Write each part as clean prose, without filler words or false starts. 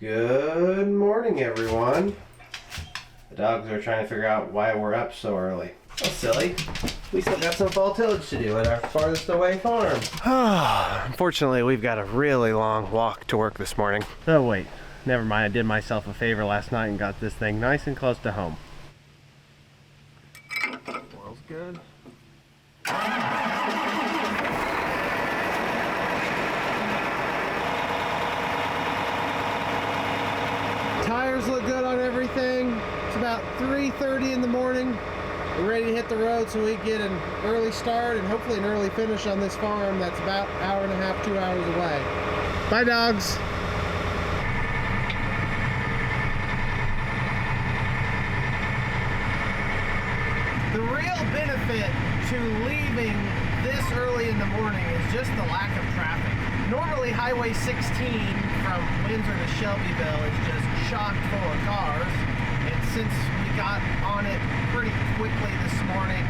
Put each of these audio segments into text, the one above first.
Good morning, everyone. The dogs are trying to figure out why we're up so early. Oh, silly. We still got some fall tillage to do at our farthest away farm. Unfortunately, we've got a really long walk to work this morning. Oh, wait. Never mind. I did myself a favor last night and got this thing nice and close to home. Oil's good. Tires look good on everything. It's about 3:30 in the morning. We're ready to hit the road so we get an early start and hopefully an early finish on this farm that's about an hour and a half, 2 hours away. Bye, dogs. The real benefit to leaving this early in the morning is just the lack of traffic. Normally Highway 16 from Windsor to Shelbyville is just chock full of cars, and since we got on it pretty quickly this morning,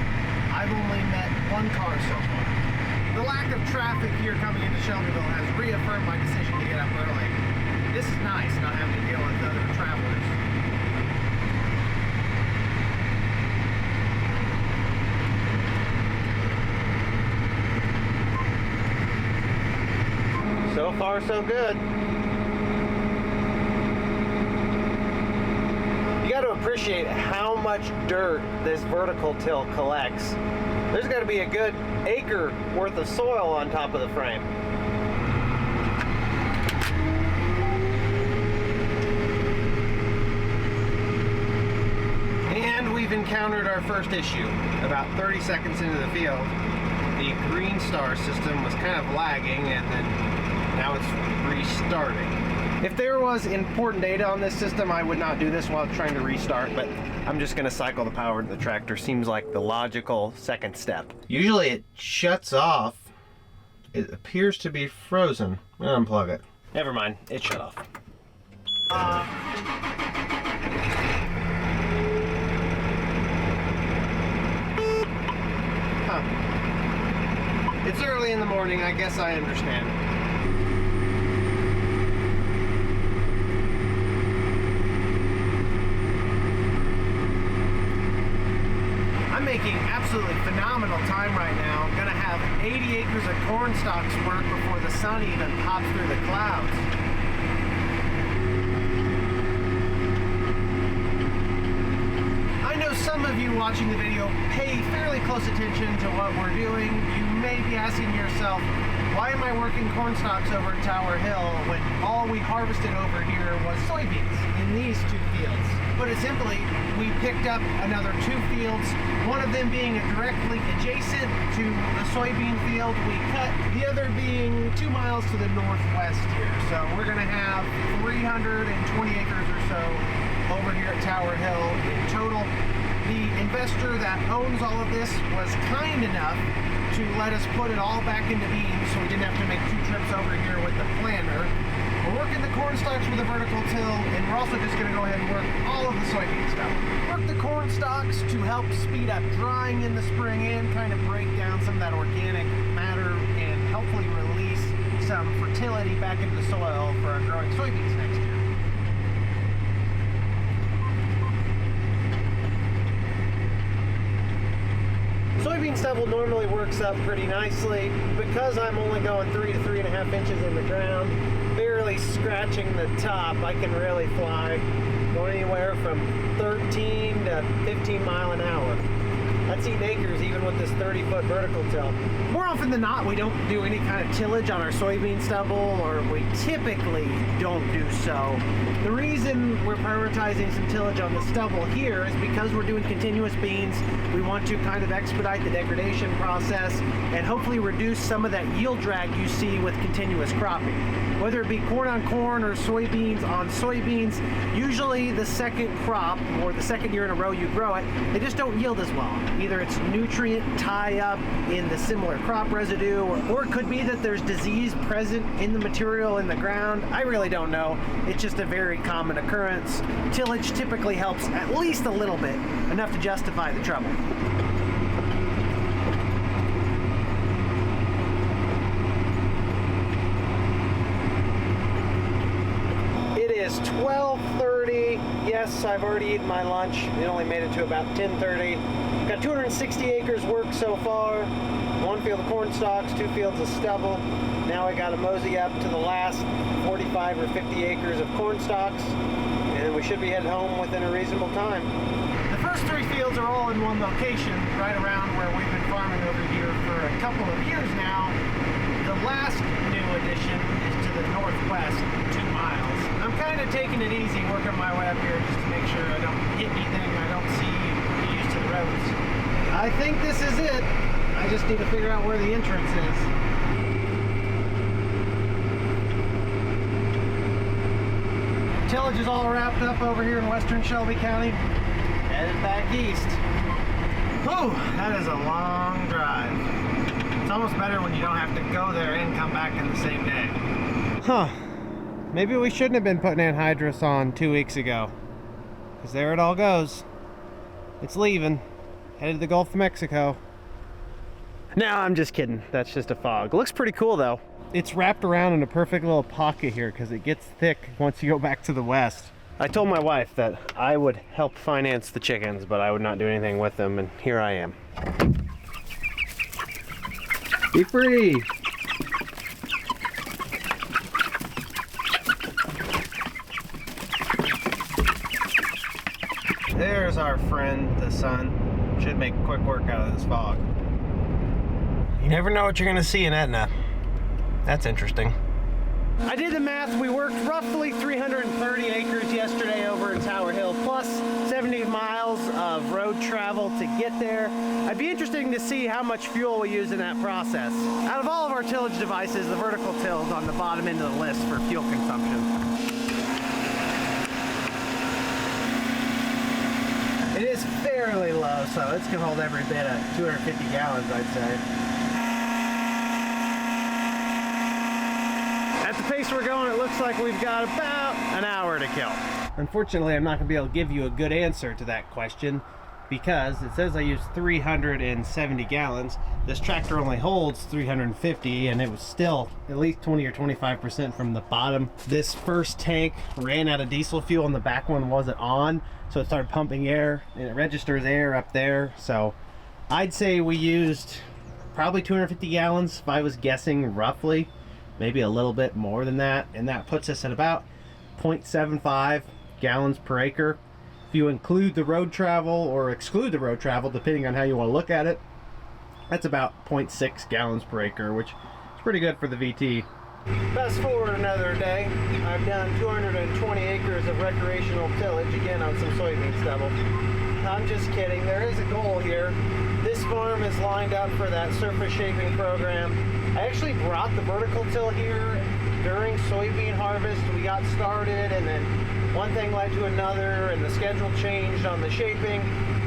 I've only met one car so far. The lack of traffic here coming into Shelbyville has reaffirmed my decision to get up early. This is nice, not having to deal with other travelers. So far, so good. You got to appreciate how much dirt this vertical till collects. There's got to be a good acre worth of soil on top of the frame. And we've encountered our first issue. About 30 seconds into the field, the green star system was kind of lagging, and then now it's restarting. If there was important data on this system, I would not do this while trying to restart, but I'm just going to cycle the power to the tractor. Seems like the logical second step. Usually it shuts off. It appears to be frozen. Unplug it. Never mind, it shut off. It's early in the morning, I guess I understand. I'm making absolutely phenomenal time right now. I'm gonna have 80 acres of corn stalks work before the sun even pops through the clouds. I know some of you watching the video pay fairly close attention to what we're doing. You may be asking yourself, why am I working corn stalks over at Tower Hill when all we harvested over here was soybeans in these two fields? Put it simply, we picked up another two fields, one of them being directly adjacent to the soybean field we cut, the other being 2 miles to the northwest here. So we're gonna have 320 acres or so over here at Tower Hill in total. The investor that owns all of this was kind enough to let us put it all back into beans so we didn't have to make 2 trips over here with the planter. We're working the corn stalks with a vertical till, and we're also just going to go ahead and work all of the soybean stuff. Work the corn stalks to help speed up drying in the spring and kind of break down some of that organic matter and hopefully release some fertility back into the soil for our growing soybeans next year. Soybean stubble normally works up pretty nicely. Because I'm only going 3 to 3.5 inches in the ground, barely scratching the top, I can really fly going anywhere from 13 to 15 mile an hour. That's eating acres even with this 30-foot vertical till. More often than not, we don't do any kind of tillage on our soybean stubble, or we typically don't do so. The reason we're prioritizing some tillage on the stubble here is because we're doing continuous beans. We want to kind of expedite the degradation process and hopefully reduce some of that yield drag you see with continuous cropping. Whether it be corn on corn or soybeans on soybeans, usually the second crop or the second year in a row you grow it, they just don't yield as well. Either it's nutrient tie-up in the similar crop residue, or it could be that there's disease present in the material in the ground. I really don't know. It's just a very common occurrence. Tillage typically helps at least a little bit, enough to justify the trouble. 12:30. Yes, I've already eaten my lunch. It only made it to about 10:30. Got 260 acres worked so far. 1 field of corn stalks, 2 fields of stubble. Now I gotta mosey up to the last 45 or 50 acres of corn stalks, and we should be heading home within a reasonable time. The first 3 fields are all in one location, right around where we've been farming over here for a couple of years now. The last new addition is to the northwest, 2 miles. I'm kind of taking it easy, working my way up here just to make sure I don't hit anything I don't see, get used to the roads. I think this is it. I just need to figure out where the entrance is. Tillage is all wrapped up over here in western Shelby County. Headed back east. Whew, that is a long drive. It's almost better when you don't have to go there and come back in the same day. Huh. Maybe we shouldn't have been putting anhydrous on 2 weeks ago. Because there it all goes. It's leaving. Headed to the Gulf of Mexico. No, I'm just kidding. That's just a fog. Looks pretty cool though. It's wrapped around in a perfect little pocket here because it gets thick once you go back to the west. I told my wife that I would help finance the chickens, but I would not do anything with them, and here I am. Be free! There's our friend, the sun. Should make quick work out of this fog. You never know what you're gonna see in Etna. That's interesting. I did the math. We worked roughly 330 acres yesterday over in Tower Hill, plus 70 miles of road travel to get there. I'd be interested to see how much fuel we use in that process. Out of all of our tillage devices, the vertical till is on the bottom end of the list for fuel consumption. It is fairly low, so it's gonna hold every bit of 250 gallons, I'd say. At the pace we're going, it looks like we've got about an hour to kill. Unfortunately, I'm not going to be able to give you a good answer to that question because it says I used 370 gallons. This tractor only holds 350, and it was still at least 20 or 25% from the bottom. This first tank ran out of diesel fuel and the back one wasn't on, so it started pumping air, and it registers air up there. So I'd say we used probably 250 gallons if I was guessing roughly. Maybe a little bit more than that, and that puts us at about 0.75 gallons per acre. If you include the road travel or exclude the road travel, depending on how you want to look at it, that's about 0.6 gallons per acre, which is pretty good for the VT. Fast forward another day, I've done 220 acres of recreational tillage, again on some soybean stubble. I'm just kidding, there is a goal here. This farm is lined up for that surface shaping program. I actually brought the vertical till here during soybean harvest. We got started, and then one thing led to another, and the schedule changed on the shaping,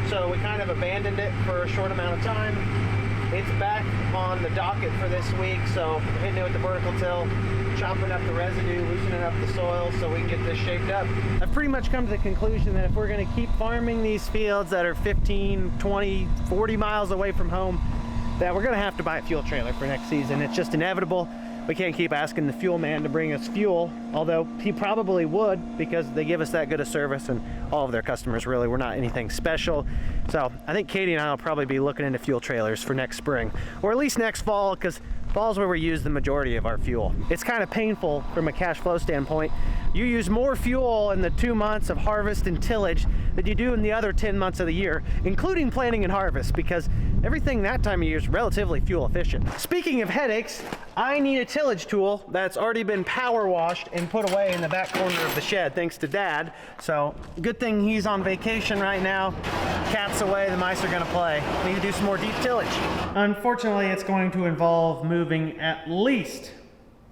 so we kind of abandoned it for a short amount of time. It's back on the docket for this week, so I'm hitting it with the vertical till, chopping up the residue, loosening up the soil so we can get this shaped up. I've pretty much come to the conclusion that if we're going to keep farming these fields that are 15, 20, 40 miles away from home, that we're going to have to buy a fuel trailer for next season. It's just inevitable. We can't keep asking the fuel man to bring us fuel, although he probably would because they give us that good a service, and all of their customers really were not anything special. So I think Katie and I will probably be looking into fuel trailers for next spring, or at least next fall, because fall's where we use the majority of our fuel. It's kind of painful from a cash flow standpoint. You use more fuel in the 2 months of harvest and tillage than you do in the other 10 months of the year, including planting and harvest, because everything that time of year is relatively fuel efficient. Speaking of headaches, I need a tillage tool that's already been power washed and put away in the back corner of the shed, thanks to Dad. So good thing he's on vacation right now. Cat's away, the mice are gonna play. I need to do some more deep tillage. Unfortunately, it's going to involve moving at least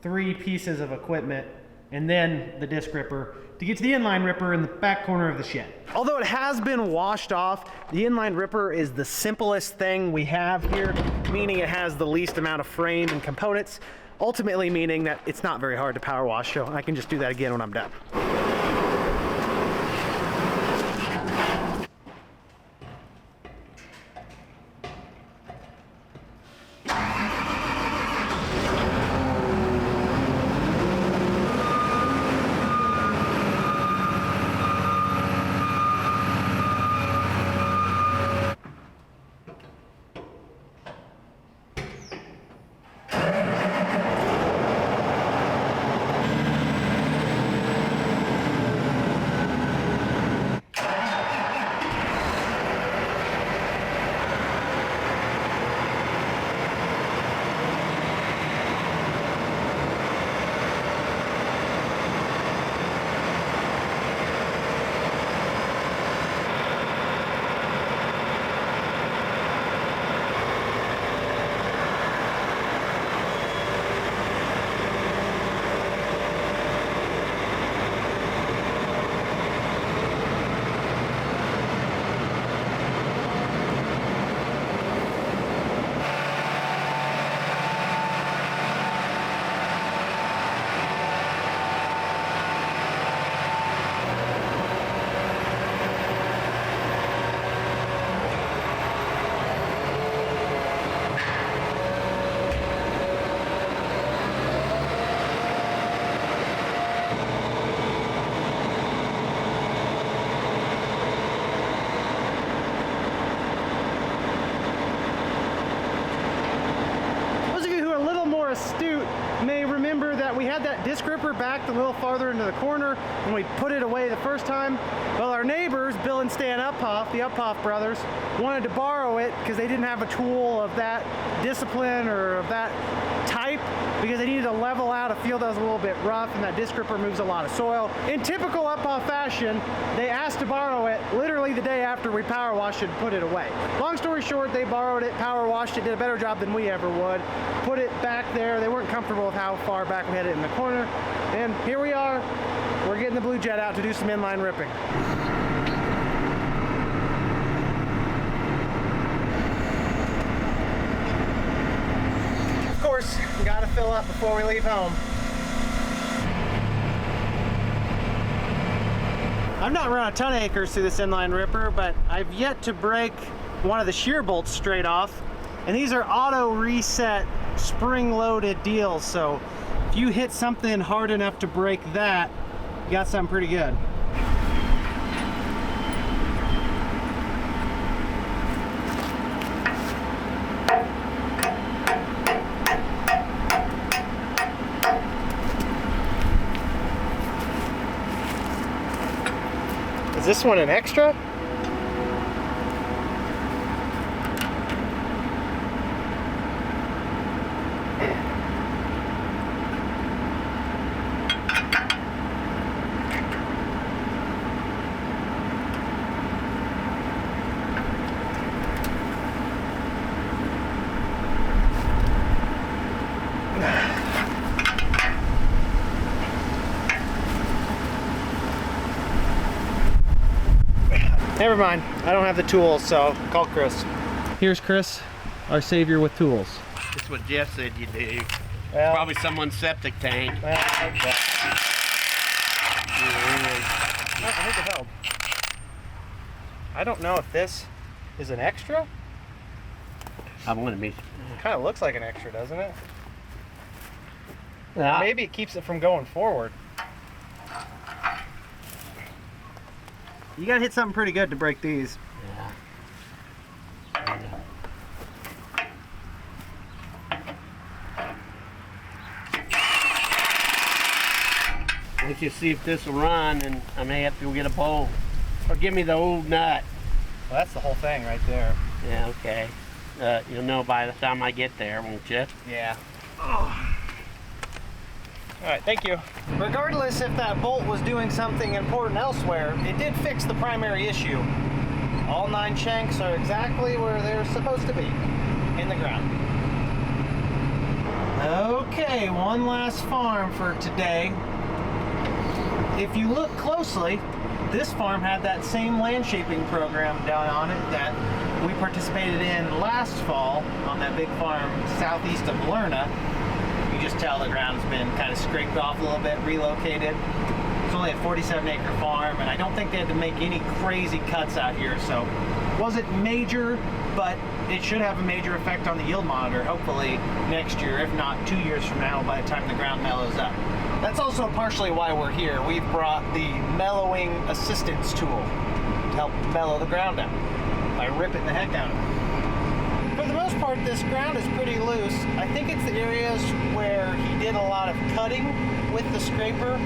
3 pieces of equipment and then the disc ripper to get to the inline ripper in the back corner of the shed. Although it has been washed off, the inline ripper is the simplest thing we have here, meaning it has the least amount of frame and components, ultimately meaning that it's not very hard to power wash, so I can just do that again when I'm done. astute may remember that we had that disc ripper backed a little farther into the corner when we put it away the first time. Well, our neighbors, Bill and Stan Uphoff, the Uphoff brothers, wanted to borrow it because they didn't have a tool of that discipline or of that type, because they needed to level out a field that was a little bit rough, and that disc ripper moves a lot of soil. In typical Uphoff fashion, they asked to borrow it literally the day after we power washed it and put it away. Long story short, they borrowed it, power washed it, did a better job than we ever would, put it back there. They weren't comfortable with how far back we had it in the corner, and here we are. We're getting the Blue Jet out to do some inline ripping. Of course, we gotta fill up before we leave home. I've not run a ton of acres through this inline ripper, but I've yet to break one of the shear bolts straight off. And these are auto reset spring-loaded deals, so if you hit something hard enough to break that, you got something pretty good. Is this one an extra? Never mind, I don't have the tools, so call Chris. Here's Chris, our savior with tools. That's what Jeff said you do. Well, probably someone's septic tank. Well, I think it held. I don't know if this is an extra. I want to be. It kind of looks like an extra, doesn't it? Yeah. Maybe it keeps it from going forward. You gotta hit something pretty good to break these. Yeah. Let's just see if this will run, and I may have to go get a bowl. Or give me the old nut. Well, that's the whole thing right there. Yeah, okay. You'll know by the time I get there, won't you? Yeah. Oh. All right, thank you. Regardless if that bolt was doing something important elsewhere, it did fix the primary issue. All 9 shanks are exactly where they're supposed to be, in the ground. Okay, one last farm for today. If you look closely, this farm had that same land shaping program down on it that we participated in last fall on that big farm southeast of Lerna. You just tell the ground's been kind of scraped off a little bit, relocated. It's only a 47-acre farm, and I don't think they had to make any crazy cuts out here, so it wasn't major, but it should have a major effect on the yield monitor, hopefully next year, if not 2 years from now, by the time the ground mellows up. That's also partially why we're here. We've brought the mellowing assistance tool to help mellow the ground out by ripping the heck out of it. For the most part, this ground is pretty loose. I think it's the areas where he did a lot of cutting with the scraper,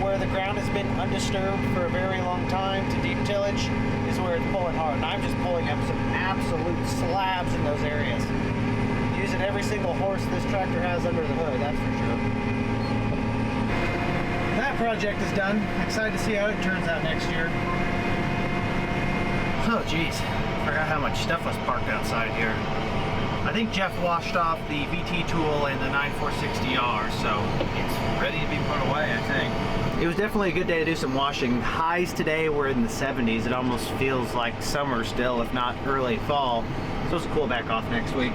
where the ground has been undisturbed for a very long time to deep tillage, is where it's pulling hard. And I'm just pulling up some absolute slabs in those areas. Using every single horse this tractor has under the hood, that's for sure. That project is done. Excited to see how it turns out next year. Oh geez, forgot how much stuff was parked outside here. I think Jeff washed off the VT tool and the 9460R, so it's ready to be put away, I think. It was definitely a good day to do some washing. Highs today were in the 70s. It almost feels like summer still, if not early fall. Supposed to cool back off next week.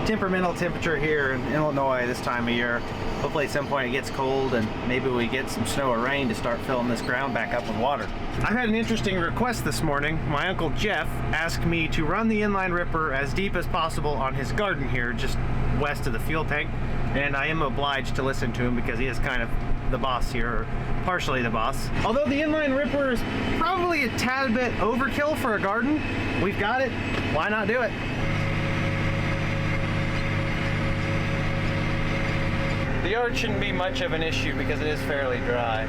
Temperamental temperature here in Illinois this time of year. Hopefully at some point it gets cold and maybe we get some snow or rain to start filling this ground back up with water. I had an interesting request this morning. My Uncle Jeff asked me to run the inline ripper as deep as possible on his garden here just west of the fuel tank, and I am obliged to listen to him because he is kind of the boss here, or partially the boss. Although the inline ripper is probably a tad bit overkill for a garden, we've got it, why not do it? The yard shouldn't be much of an issue because it is fairly dry.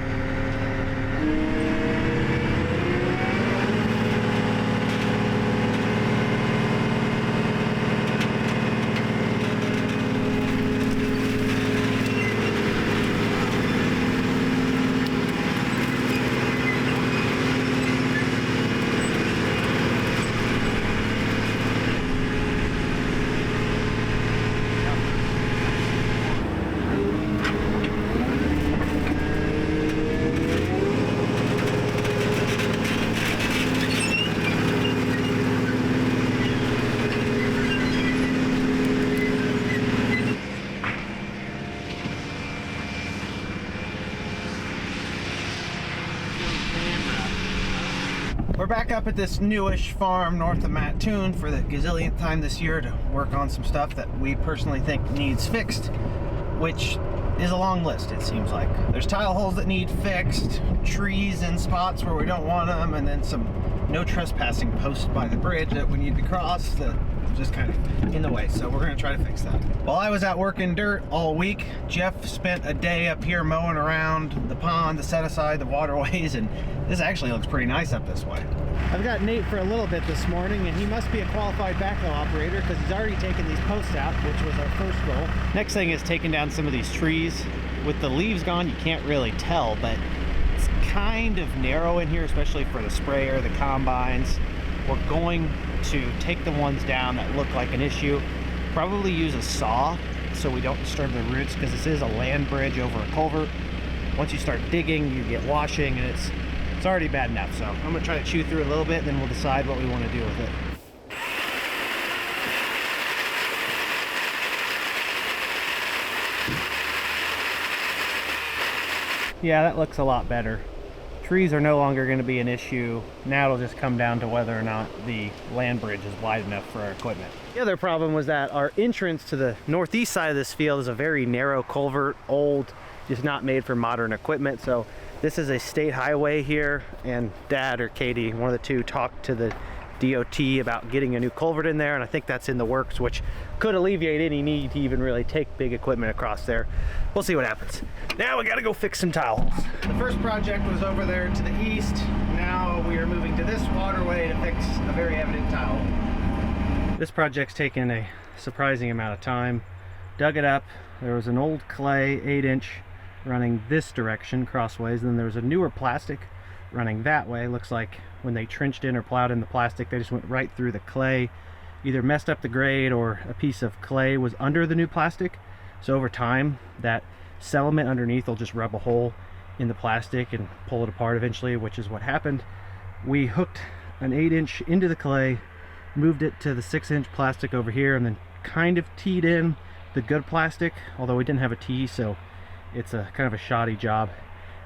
We're back up at this newish farm north of Mattoon for the gazillionth time this year to work on some stuff that we personally think needs fixed, which is a long list, it seems like. There's tile holes that need fixed, trees in spots where we don't want them, and then some no trespassing posts by the bridge that we need to cross that just kind of in the way. So we're gonna try to fix that. While I was out working dirt all week, Jeff spent a day up here mowing around the pond, the set aside, the waterways, and this actually looks pretty nice up this way. I've got Nate for a little bit this morning, and he must be a qualified backhoe operator because he's already taken these posts out, which was our first goal. Next thing is taking down some of these trees. With the leaves gone, you can't really tell, but it's kind of narrow in here, especially for the sprayer, the combines. We're going to take the ones down that look like an issue, probably use a saw so we don't disturb the roots, because this is a land bridge over a culvert. Once you start digging, you get washing, and it's already bad enough. So I'm gonna try to chew through a little bit, and then we'll decide what we want to do with it. Yeah, that looks a lot better. Trees are no longer going to be an issue. Now it'll just come down to whether or not the land bridge is wide enough for our equipment. The other problem was that our entrance to the northeast side of this field is a very narrow culvert, old, just not made for modern equipment. So this is a state highway here, and Dad or Katie, one of the two, talked to the DOT about getting a new culvert in there, and I think that's in the works, which could alleviate any need to even really take big equipment across there. We'll see what happens. Now we gotta go fix some tile holes. The first project was over there to the east. Now we are moving to this waterway to fix a very evident tile hole. This project's taken a surprising amount of time. Dug it up. There was an old clay 8-inch running this direction crossways, and then there was a newer plastic running that way. Looks like when they trenched in or plowed in the plastic, they just went right through the clay, either messed up the grade or a piece of clay was under the new plastic. So over time, that settlement underneath will just rub a hole in the plastic and pull it apart eventually, which is what happened. We hooked an 8-inch into the clay, moved it to the 6-inch plastic over here, and then kind of teed in the good plastic, although we didn't have a tee, so it's a kind of a shoddy job.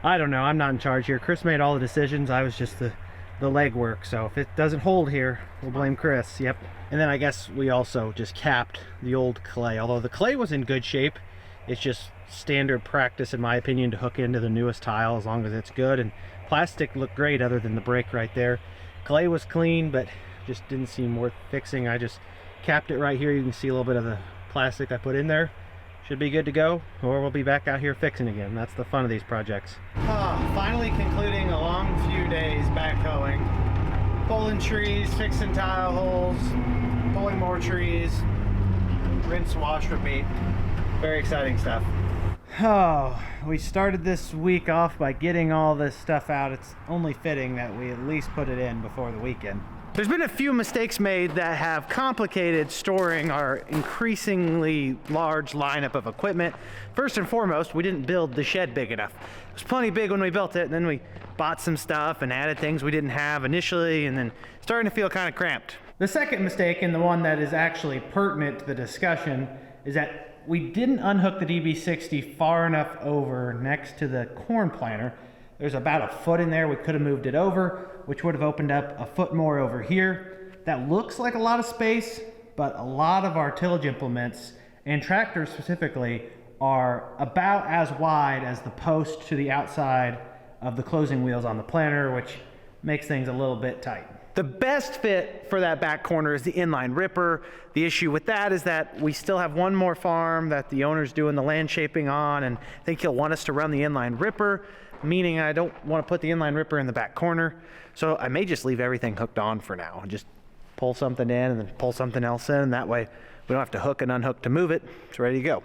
I don't know, I'm not in charge here. Chris made all the decisions. I was just the legwork, so if it doesn't hold here, we'll blame Chris. Yep. And then I guess we also just capped the old clay, although the clay was in good shape. It's just standard practice, in my opinion, to hook into the newest tile as long as it's good. And plastic looked great other than the break right there. Clay was clean, but just didn't seem worth fixing. I just capped it right here. You can see a little bit of the plastic I put in there. Should be good to go, or we'll be back out here fixing again. That's the fun of these projects. Finally concluding a long few days backhoeing. Pulling trees, fixing tile holes, pulling more trees, rinse, wash, repeat. Very exciting stuff. Oh, we started this week off by getting all this stuff out. It's only fitting that we at least put it in before the weekend. There's been a few mistakes made that have complicated storing our increasingly large lineup of equipment. First and foremost, we didn't build the shed big enough. It was plenty big when we built it, and then we bought some stuff and added things we didn't have initially, and then starting to feel kind of cramped. The second mistake, and the one that is actually pertinent to the discussion, is that we didn't unhook the DB60 far enough over next to the corn planter. There's about a foot in there. We could have moved it over, which would have opened up a foot more over here. That looks like a lot of space, but a lot of our tillage implements, and tractors specifically, are about as wide as the post to the outside of the closing wheels on the planter, which makes things a little bit tight. The best fit for that back corner is the Inline Ripper. The issue with that is that we still have one more farm that the owner's doing the land shaping on, and I think he'll want us to run the Inline Ripper, meaning I don't want to put the Inline Ripper in the back corner. So I may just leave everything hooked on for now and just pull something in and then pull something else in. That way we don't have to hook and unhook to move it. It's ready to go.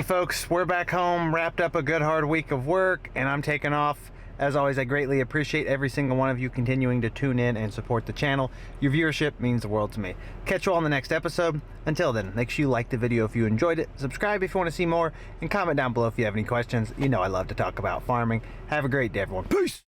Folks, we're back home, wrapped up a good hard week of work, and I'm taking off. As always, I greatly appreciate every single one of you continuing to tune in and support the channel. Your viewership means the world to me. Catch you all in the next episode. Until then, make sure you like the video if you enjoyed it, subscribe if you want to see more, and comment down below if you have any questions. You know I love to talk about farming. Have a great day, everyone. Peace!